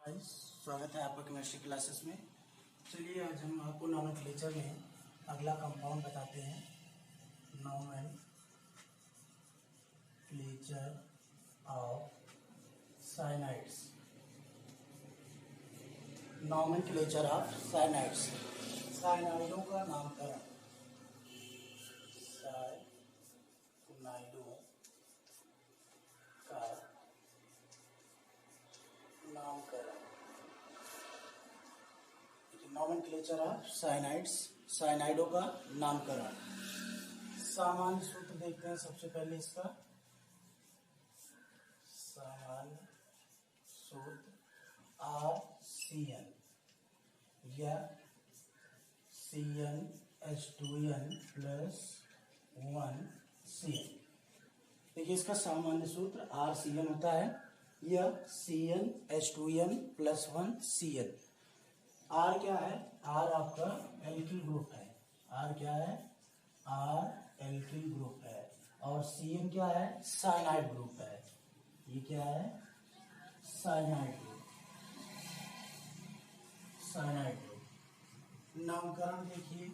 Guys, स्वागत है आपका केमिस्ट्री क्लासेस में। चलिए आज हम आपको नोमेनक्लेचर में अगला कंपाउंड बताते हैं। Nomenclature of cyanides. Nomenclature of cyanides, साइनाइडों का नामकरण। साइनाइडों का नामकरण। नोमेनक्लेचर ऑफ साइनाइड्स, साइनाइडों का नामकरण। सामान्य सूत्र देखते हैं सबसे पहले इसका। सामान्य सूत्र RCN या CnH2n + 1Cn। देखिए इसका सामान्य सूत्र RCN होता है या CnH2n + 1Cn। R क्या है? R आपका एल्किल ग्रुप है। R क्या है? R एल्किल ग्रुप है। और Cn क्या है? साइनाइड ग्रुप है। ये क्या है? Cyanide group. Cyanide group. नामकरण देखिए,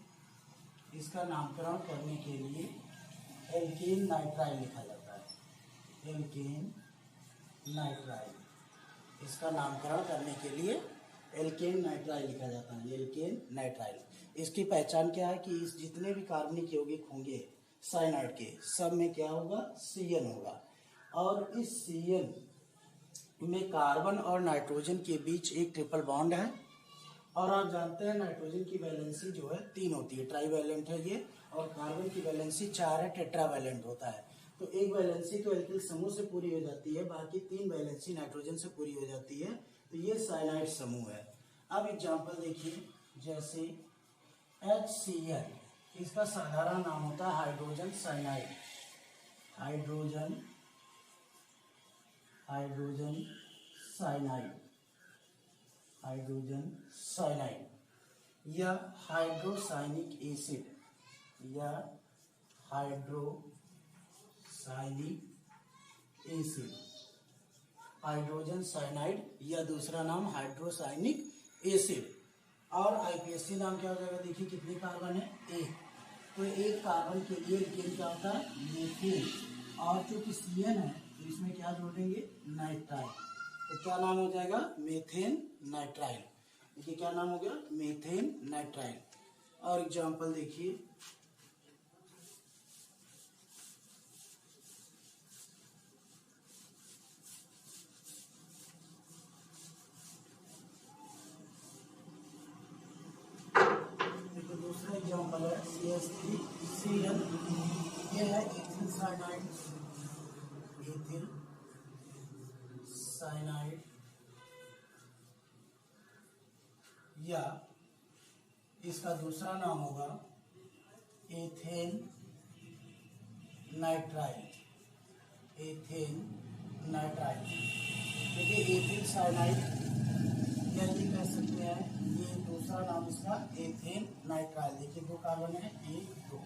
इसका नामकरण करने के लिए एल्केन नाइट्राइल लिखा जाता है। एल्केन नाइट्राइल, इसका नामकरण करने के लिए एल्केन नाइट्राइल लिखा जाता है। Alkane nitrile. इसकी पहचान क्या है कि इस जितने भी कार्बनिक यौगिक होंगे साइनाइड के, सब में क्या होगा? Cn होगा। और इस Cn में कार्बन और नाइट्रोजन के बीच एक ट्रिपल बॉन्ड है। और आप जानते हैं नाइट्रोजन की वैलेंसी जो है 3 होती है, ट्राईवैलेंट है ये। और कार्बन की वैलेंसी 4 है, टेट्रावैलेंट होता है। तो एक वैलेंसी तो एल्किल समूह से पूरी हो जाती है, बाकी 3 वैलेंसी नाइट्रोजन से पूरी हो जाती है। तो ये साइनाइड समूह है। अब एग्जांपल देखिए, जैसे HCl, इसका साधारण नाम होता है hydrogen cyanide. Hydrogen cyanide, hydrogen cyanide या हाइड्रोसाइनिक एसिड, या हाइड्रोसाइनिक एसिड। हाइड्रोजन साइनाइड या दूसरा नाम हाइड्रोसाइनिक एसिड। और आईपीएससी नाम क्या हो जाएगा? देखिए कितने कार्बन है? 1। तो एक कार्बन के लिए एल्केन क्या होता है? मीथेन। और चूंकि Cn है तो इसमें क्या जोड़ेंगे? नाइट्राइल। तो क्या नाम हो जाएगा? Methane nitrile. देखिए क्या नाम हो गया? Methane nitrile. और एग्जांपल देखिए, दूसरा एग्जांपल है CH3Cl। ये है एथिल साइनाइड। एथिल साइनाइड या इसका दूसरा नाम होगा एथेन नाइट्राइल। Ethane nitrile. देखिए एथिल साइनाइड या ये कह सकते हैं, ये दूसरा नाम इसका एथेन नाइट्राइल। देखिए 2 कार्बन है, 1 2।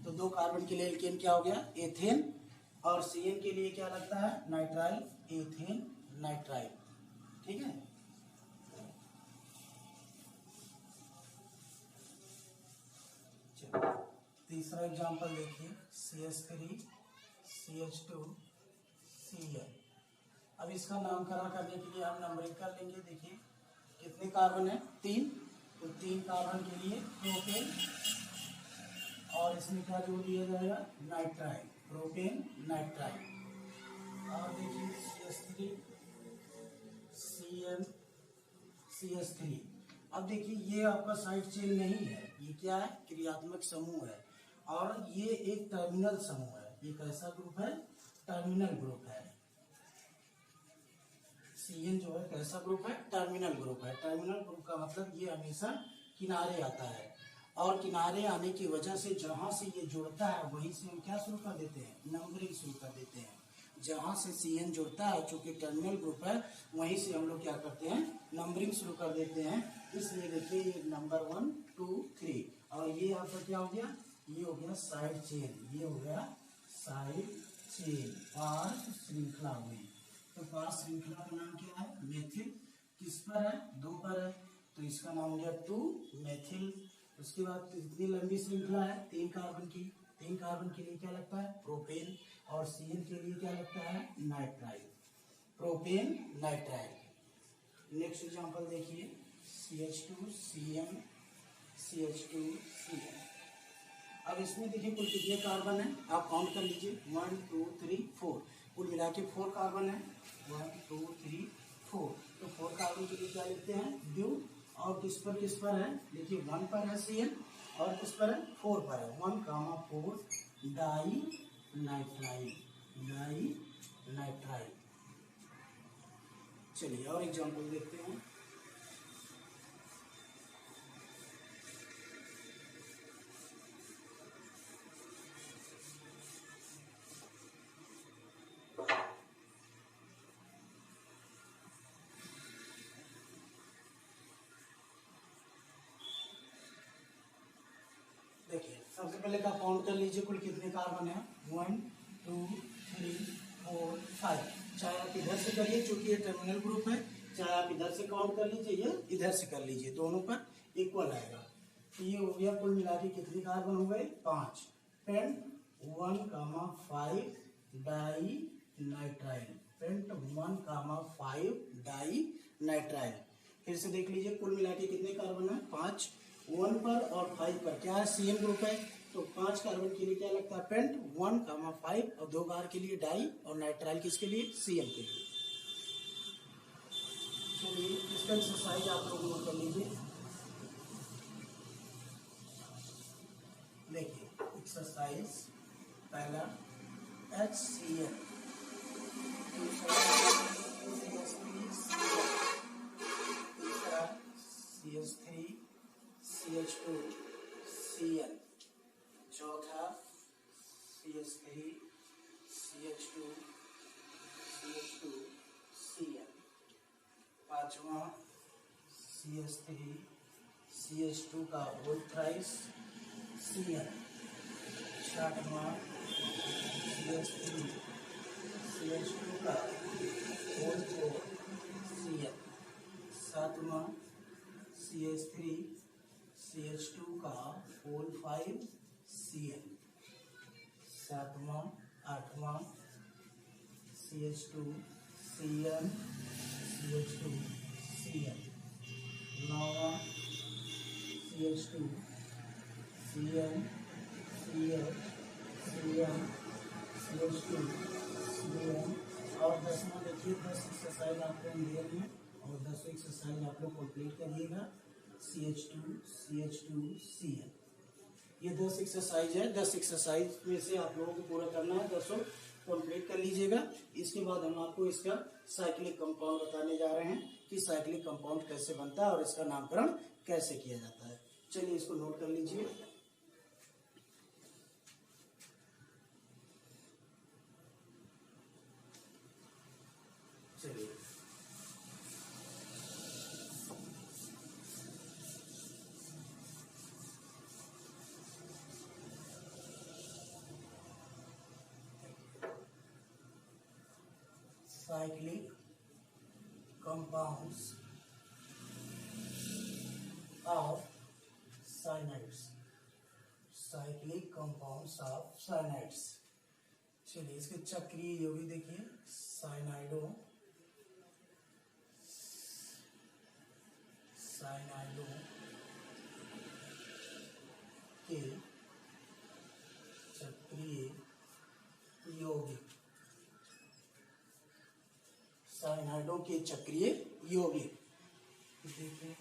तो 2 कार्बन के लिए एल्केन क्या हो गया? एथेन। और Cn के लिए क्या लगता है? Nitrile, ethane nitrile. ठीक है। चलिए तीसरा एग्जांपल देखिए, CH3CH2Cl। अब इसका नामकरण करने के लिए हम नंबरिंग कर लेंगे। देखिए कितने कार्बन है? 3। तो 3 कार्बन के लिए प्रोपेन, और इसमें क्या जोड़ दिया जाएगा? Nitrile, propane nitrile. और देखिए CH3। अब देखिए ये आपका साइड चेन नहीं है, ये क्या है? क्रियात्मक समूह है। और ये एक टर्मिनल समूह है। ये कैसा ग्रुप है? टर्मिनल ग्रुप है। Cn जो है कैसा ग्रुप है? टर्मिनल ग्रुप है। टर्मिनल ग्रुप का मतलब ये हमेशा किनारे आता है। और किनारे आने की वजह से जहां से ये जुड़ता है वहीं से हम क्या शुरू कर देते हैं? नंबरिंग शुरू कर देते हैं। जहां से Cn जुड़ता है, चूंकि टर्मिनल ग्रुप है, वहीं से हम लोग क्या करते हैं? नंबरिंग शुरू कर देते हैं। इसलिए देखिए ये नंबर 1 2 3। और ये आपका क्या हो गया? ये हो गया साइड चेन। ये हो गया साइड चेन, पार्श्व श्रृंखला हुई। तो पार्श्व श्रृंखला का नाम क्या है? मेथिल। किस पर है, 2 पर है, तो इसका नाम हो गया 2 मेथिल। उसके बाद इतनी लंबी श्रृंखला है 3 कार्बन की, 3 कार्बन के लिए क्या लगता है, प्रोपेन, और CN के लिए क्या लगता है, nitrile, propane nitrile. Next example देखिए, CH2CN CH2CN। अब इसमें देखिए कुल कितने कार्बन है, आप काउंट कर लीजिए, 1 2 3 4, कुल मिला के 4 कार्बन है, 1 2 3 4। तो 4 कार्बन के लिए क्या लिखते हैं, ड्यू, और किस पर है, देखिए 1 पर है CN, और किस पर है, 4 पर है, 1,4 डाई नाइट्राइल। चलिए और एग्जांपल देखते हैं। देखिए सबसे पहले का काउंट कर लीजिए, कुल कितने कार्बन है, 1 2 3 4 5। चाहे आप इधर से करिए, चूंकि ये टर्मिनल ग्रुप है, चाहे आप इधर से काउंट कर लीजिए या इधर से कर लीजिए, दोनों पर इक्वल आएगा। तो ये हो गया कुल मिला के कितने कार्बन हो गए, 5। Pent 1,5 di nitrile, pent 1,5 di nitrile. फिर से देख लीजिए, कुल मिला के कितने कार्बन है, 5, 1 पर और 5 पर क्या है, CN ग्रुप है, तो 5 कार्बन के लिए क्या लगता है, पेंट 1,5, और 2 बार के लिए डाई, और नाइट्राइल किसके लिए, CN के लिए। चलिए इसका एक्सरसाइज आप लोग नोट कर लीजिए। देखिए एक्सरसाइज पहला HCl, दूसरा CH3 CH2 CN, चौथा CH3 CH2 CN, पांचवा CH3 CH2 का होल थ्राइस CN, छठवां CH3 CH2 का होल 4 CN, सातवां CH3 CH2 का होल 5 CN, सातवां आठवां CH2 CN CH2 CN, नौवां CH2 CN CH CN CH2 CN, और 10वां देखिए 10 एक्सरसाइज आपको मिल में, और 10 एक्सरसाइज आप लोग कंप्लीट करिएगा, CH2 CH2 CN। ये 10 एक्सरसाइज है, 10 एक्सरसाइज में से आप लोगों को पूरा करना है, 10 कंप्लीट कर लीजिएगा। इसके बाद हम आपको इसका साइक्लिक कंपाउंड बताने जा रहे हैं कि साइक्लिक कंपाउंड कैसे बनता है और इसका नामकरण कैसे किया जाता है। चलिए इसको नोट कर लीजिए। चलिए cyclic compounds of cyanides, cyclic compounds of cyanides। चलिए इसके चक्रीय यौगिक देखिए, साइनाइडो के चक्रीय यौगिक, साइनाइडों के चक्रीय यौगिक। देखिए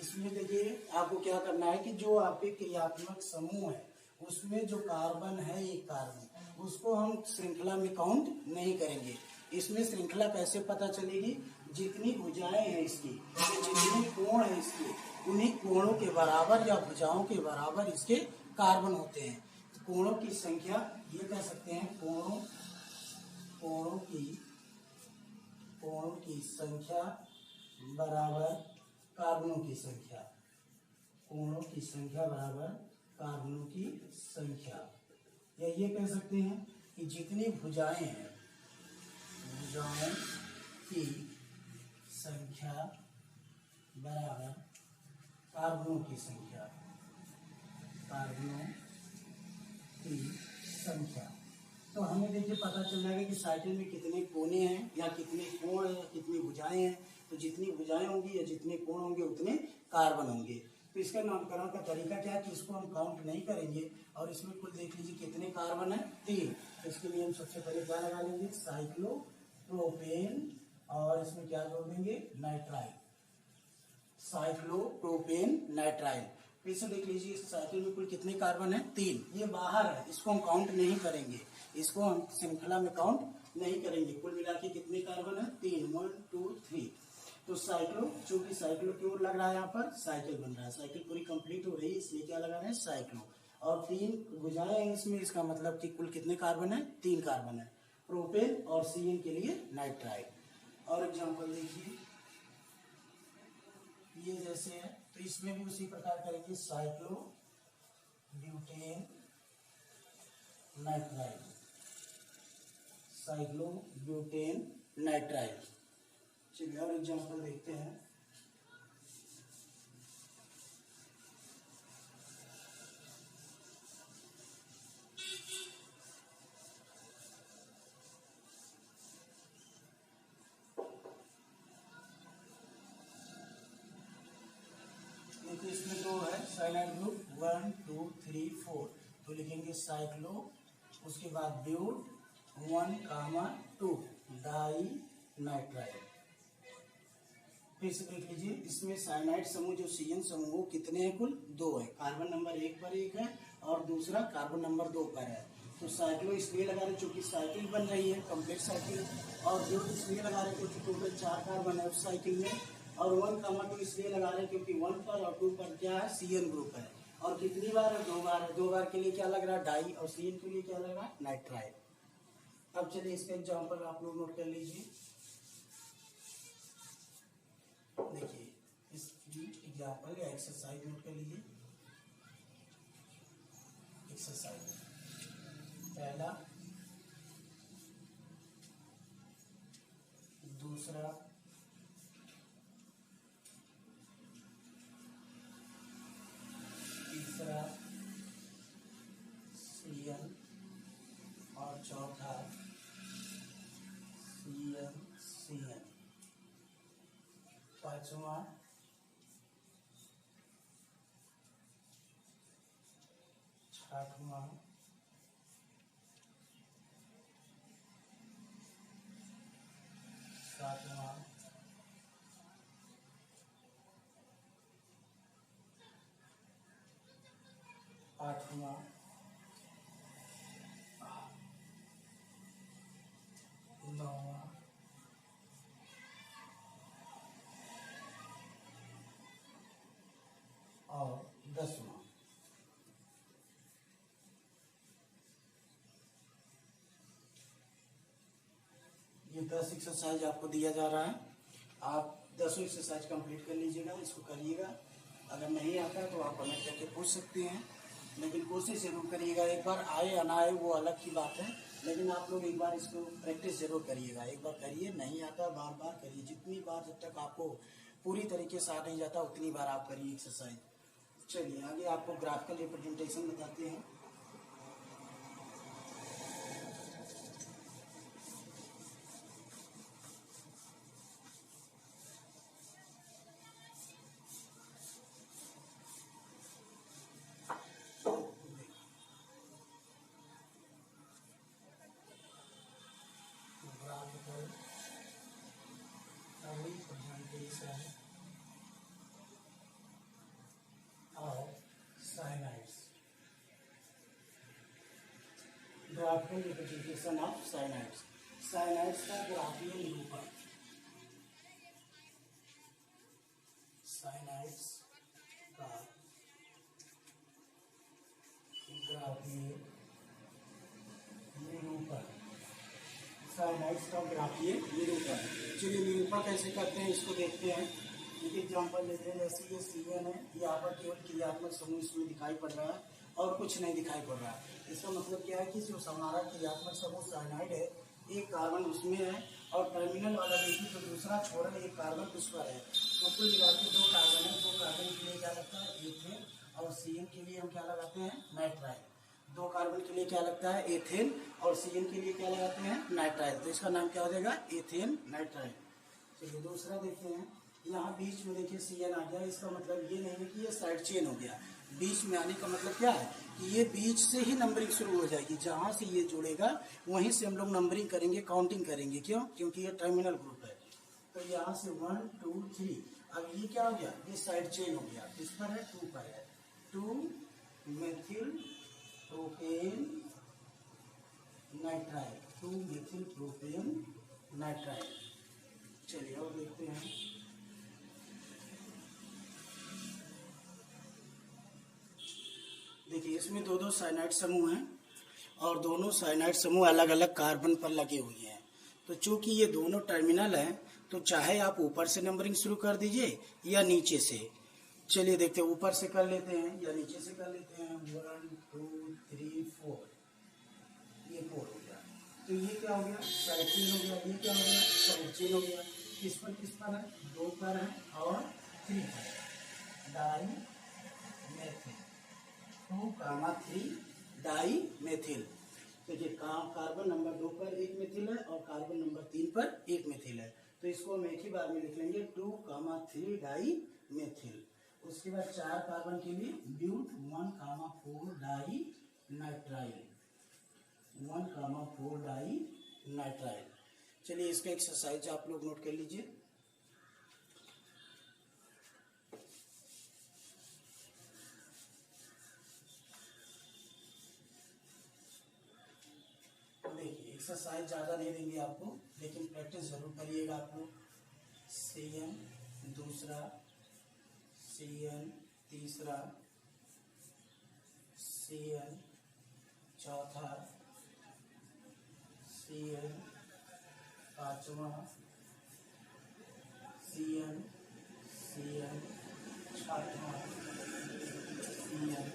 इसमें देखिए आपको क्या करना है कि जो आपके क्रियात्मक समूह है उसमें जो कार्बन है, एक कार्बन, उसको हम श्रृंखला में काउंट नहीं करेंगे। इसमें श्रृंखला कैसे पता चलेगी, जितनी भुजाएं हैं इसकी, जितने कोण है इसके, उन्हीं कोणों के बराबर या भुजाओं के बराबर इसके कार्बन होते हैं। तो कोणों की संख्या ये कह सकते हैं, कोणों की संख्या बराबर कार्बनों की संख्या, कोणों की संख्या बराबर कार्बनों की संख्या, या ये कह सकते हैं कि जितनी भुजाएं हैं, भुजाओं की संख्या बराबर कार्बनों की संख्या, कार्बनों की संख्या। तो हमें देखिए पता चल जाएगा कि साइकिल में कितने कोने हैं या कितने कोण हैं या कितनी भुजाएं हैं। तो जितनी भुजाएं होंगी या जितने कोण होंगे उतने कार्बन होंगे। तो इसका नामकरण का तरीका क्या है कि इसको हम काउंट नहीं करेंगे और इसमें कुल देख लीजिए कितने कार्बन है, 3। तो इसके लिए हम सबसे पहले क्या लगा लेंगे, साइक्लोप्रोपेन, और इसमें क्या जोड़ देंगे, नाइट्राइल, साइक्लोप्रोपेन नाइट्राइल। फिर से देख लीजिए इस साइकिल में कुल कितने कार्बन है, 3। ये बाहर है, इसको हम काउंट नहीं करेंगे, इसको हम श्रृंखला में काउंट नहीं करेंगे। कुल मिला के कितने कार्बन है, 3, 1 2 3। तो साइक्लो, चूंकि साइक्लो की ओर लग रहा है, यहाँ पर साइकिल बन रहा है, साइकिल पूरी कंप्लीट हो रही है, इसलिए क्या लगा रहे हैं, साइक्लो। और 3 भुजाएं हैं इसमें, इसका मतलब कि कुल कितने कार्बन है, 3 कार्बन है। प्रोपेन और सीएन के लिए नाइट्राइल। और एग्जाम्पल देखिए, ये जैसे है तो इसमें भी उसी प्रकार करेंगे, cyclo butane nitrile, cyclo butane nitrile. चलिए और एग्जाम्पल देखते हैं। देखिए इसमें 2 है साइनाइड ग्रुप, 1 2 3 4। तो लिखेंगे साइक्लो, उसके बाद ब्यूट 1, 2 डाई नाइट्राइल। फिर से देख लीजिए, इसमें साइनाइड समूह जो सीएन समूह वो कितने हैं, कुल 2 है। कार्बन नंबर 1 पर 1 है और दूसरा कार्बन नंबर 2 पर है। तो साइक्लो इसलिए लगा रहे चूंकि साइकिल बन रही है, कंप्लीट साइकिल। और ब्यूट इसलिए लगा रहे क्योंकि टोटल 4 कार्बन है उस साइकिल में। और 1, 2 इसलिए लगा रहे हैं क्योंकि 1 पर और 2 पर क्या है, सीएन ग्रुप है। और कितनी बार है, 2 बार है। 2 बार के लिए क्या लग रहा है, डाई, और सीएन के लिए क्या लग रहा है, नाइट्राइल। अब चलिए इसका एग्जाम्पल आप लोग नोट कर लीजिए। देखिए इसकी एग्जाम्पल या एक्सरसाइज नोट कर लीजिए। एक्सरसाइज पहला, दूसरा, तीसरा सीएन और चौथा सीएन, पांचवा छठवां सातवां आठवां नौवां और 10वां। ये 10 एक्सरसाइज आपको दिया जा रहा है। आप 10 एक्सरसाइज कंप्लीट कर लीजिएगा, इसको करिएगा। अगर नहीं आता है तो आप कमेंट करके पूछ सकते हैं, लेकिन कोशिश जरूर करिएगा। एक बार आए या ना आए वो अलग की बात है, लेकिन आप लोग एक बार इसको प्रैक्टिस जरूर करिएगा। एक बार करिए, नहीं आता बार बार करिए। जितनी बार जब तक आपको पूरी तरीके से आ नहीं जाता उतनी बार आप करिए एक्सरसाइज। चलिए आगे आपको ग्राफिकल रिप्रेजेंटेशन बताते हैं। Graphical representation of cyanides, graphical representation of cyanides. Cyanides का ग्राफीय निरूपण, साइनाइड्स का ग्राफीय निरूपण, साइनाइड्स का ग्राफीय निरूपण। चलिए निरूपण कैसे करते हैं इसको देखते हैं। एक एग्जाम्पल लेते हैं। जैसे ये सीएन है, यहाँ पर केवल क्रियात्मक समूह इसमें दिखाई पड़ रहा है और कुछ नहीं दिखाई पड़ रहा है। इसका मतलब क्या है कि जो हमारा क्रियात्मक समूह साइनाइड है, एक कार्बन उसमें है और टर्मिनल वाला देखिए तो दूसरा छोड़ा एक कार्बन उस पर है, तो कुल मिला के 2 कार्बन है। 2 कार्बन के लिए क्या लगता है एथेन, और सीएन के लिए हम क्या लगाते हैं नाइट्राइल। 2 कार्बन के लिए क्या लगता है एथेन, और सीएन के लिए क्या लगाते हैं नाइट्राइल, तो इसका नाम क्या हो जाएगा एथेन नाइट्राइल। चलिए दूसरा देखते हैं, यहाँ बीच में देखिए सीएन आ गया, इसका मतलब ये नहीं है कि ये साइड चेन हो गया। बीच में आने का मतलब क्या है कि ये बीच से ही नंबरिंग शुरू हो जाएगी, जहाँ से ये जुड़ेगा वहीं से हम लोग नंबरिंग करेंगे, काउंटिंग करेंगे। क्यों? क्योंकि ये टर्मिनल ग्रुप है। तो यहाँ से 1 2 3, अब ये क्या हो गया, ये साइड चेन हो गया। किस पर है? 2 पर है। 2 methyl propane nitrile, 2 methyl propane nitrile. चलिए और देखते हैं, देखिए इसमें 2 साइनाइड समूह हैं और दोनों साइनाइड समूह अलग अलग कार्बन पर लगे हुए हैं। तो चूंकि ये दोनों टर्मिनल हैं, तो चाहे आप ऊपर से नंबरिंग शुरू कर दीजिए या नीचे से। चलिए देखते हैं, ऊपर से कर लेते हैं या नीचे से कर लेते हैं। 1 2 3 4, ये 4 हो गया। तो ये क्या हो गया? साइड चेन हो गया। ये क्या हो गया? साइड चेन हो गया। किस पर है? 2 पर है और 3 पर है। Di methyl, 2, 3 di methyl. देखिए कार्बन नंबर 2 पर एक मेथिल है और कार्बन नंबर 3 पर एक मेथिल है, तो इसको हम एक ही बार में लिख लेंगे 2, 3 डाई मेथिल। उसके बाद 4 कार्बन के लिए but 1, 4 di nitrile, 1, 4 di nitrile. चलिए इसका एक्सरसाइज आप लोग नोट कर लीजिए। देखिए एक्सरसाइज ज़्यादा नहीं देंगे आपको, लेकिन प्रैक्टिस जरूर करिएगा आप लोग। CN दूसरा, CN तीसरा, CN चौथा, CN पांचवा, CN छठवां, CN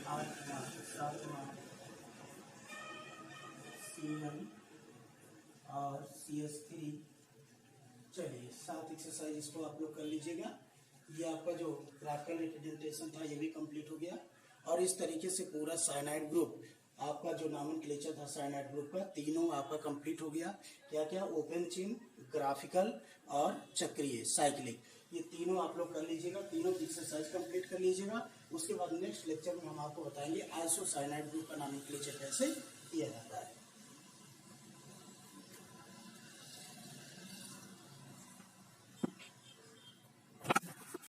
आठवां, सातवां, CN और CS3। चलिए 7 एक्सरसाइज इसको आप लोग कर लीजिएगा। ये आपका जो ग्राफिकल रिप्रेजेंटेशन था ये भी कंप्लीट हो गया, और इस तरीके से पूरा साइनाइड ग्रुप आपका जो नॉमेनक्लेचर था साइनाइड ग्रुप का, तीनों आपका कंप्लीट हो गया। क्या क्या? ओपन चेन, ग्राफिकल और चक्रीय साइक्लिक, ये तीनों आप लोग कर लीजिएगा। तीनों की एक्सरसाइज कंप्लीट कर लीजिएगा। उसके बाद नेक्स्ट लेक्चर में हम आपको बताएंगे आइसोसाइनाइड ग्रुप का नॉमेनक्लेचर कैसे किया जाता है।